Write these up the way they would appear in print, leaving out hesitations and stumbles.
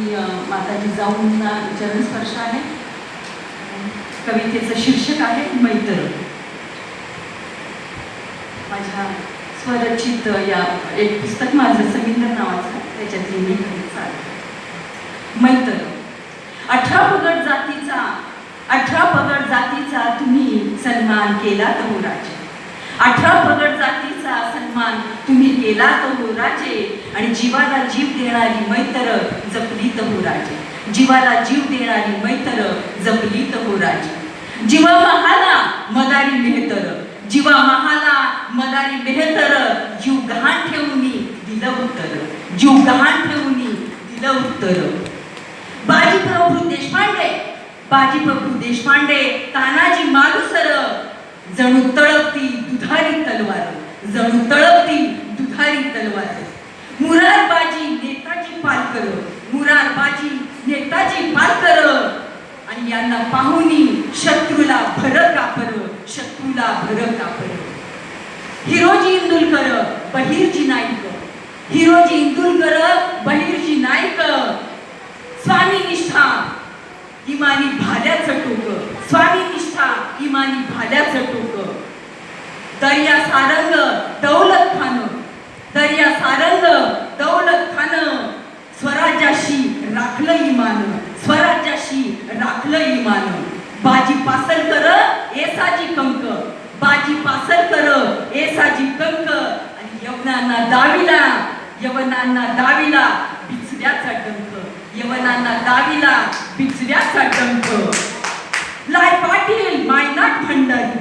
माताजी जाऊंना चरण स्पर्श आहे. कवितेचं शीर्षक आहे मैत्र. माझ्या स्वरचित या एक पुस्तक माझं समिंदर नावाचं, त्याच्यातली मी कविता आहे. मैत्र. 18 पगड जातीचा तुम्ही सन्मान केला तो राजे. 18 पगड जातीचा सन्मान तुम्ही केला तो राजे. आणि जीवाला जीव देणारी मैत्र जपली तो राजे. जीवाला जीव देणारी मैत्र जपली तो राजे. जीवा महाला मदारी मेहतर. जीवा महाला मदारी मेहतर. जीव गहाण ठेवून दिलं उत्तर. जीव गहाण ठेवून दिलं उत्तर. बाजीप्रभू देशपांडे तानाजी मालुसर. जणू तळपती दुधारी तलवार. जणू तळपती दुधारी तलवार. मुरारबाजी नेताजी पालकर. मुरारबाजी नेताजी पालकर. आणि यांना पाहुनी शत्रूला भर कापर. शत्रूला भर कापर. हिरोजी इंदुलकर बहिर्जी नाईक. हिरोजी इंदुलकर बहिर्जी नाईक. स्वामी निष्ठा इमानी भाल्याचं टोक. स्वामी निष्ठा इमानी भाल्याचं टोक. दर्या सारंग दौलत खान. दर्या सारंग दौलत खान. स्वराज्याशी राखलं इमान. स्वराज्याशी राखलं इमान. बाजी पासलकर एसाजी कंक. बाजी पासलकर एसाजी कंक. आणि यवनांना दाविला. यवनांना दाविला बिचव्याचा डंक. यवनांना दाविला बिचव्याचा डंक. लाय पाटील मायनाट भंडारी.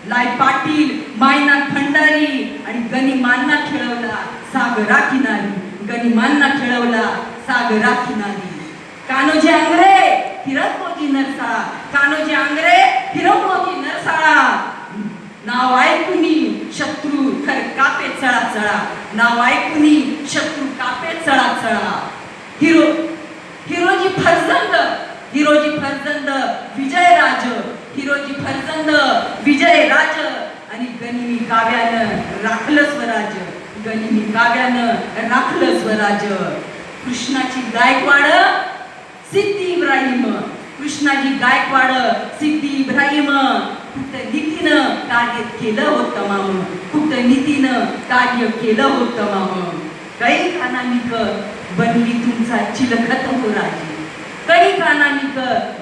लाय पाटील मायनाट भंडारी. आणि गनिमांना खेळवला सागरा किनारी. गनिमांना खेळवला सागरा किनारी. कान्होजी आंग्रे हिरकमोती नरसाळा. कान्होजी आंग्रे हिरकमोती नरसाळा. नाव ऐकुनी शत्रू खर कापे चळा चळा. नाव ऐकुनी शत्रू कापे चळा चळा. हिरोजी फरजंद. हिरोजी फरजंद विजयराज. हिरोजी फरजंद विजयराज. आणि गनिमी काव्यानं राखलं स्वराज. गनिमी काव्यानं राखलं स्वराज. कृष्णाची गायकवाड सिद्धी इब्राहिम. कृष्णाजी गायकवाड सिद्धी इब्राहिम. कूटनीतीनं कार्य केलं होतं माम. कूटनीतीनं कार्य केलं होतं माम. काही कानानिक बनली तुमचा चिलखत हो राजे. काही कानानिक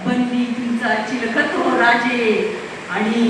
बनली तुमचा चिलखत हो राजे. आणि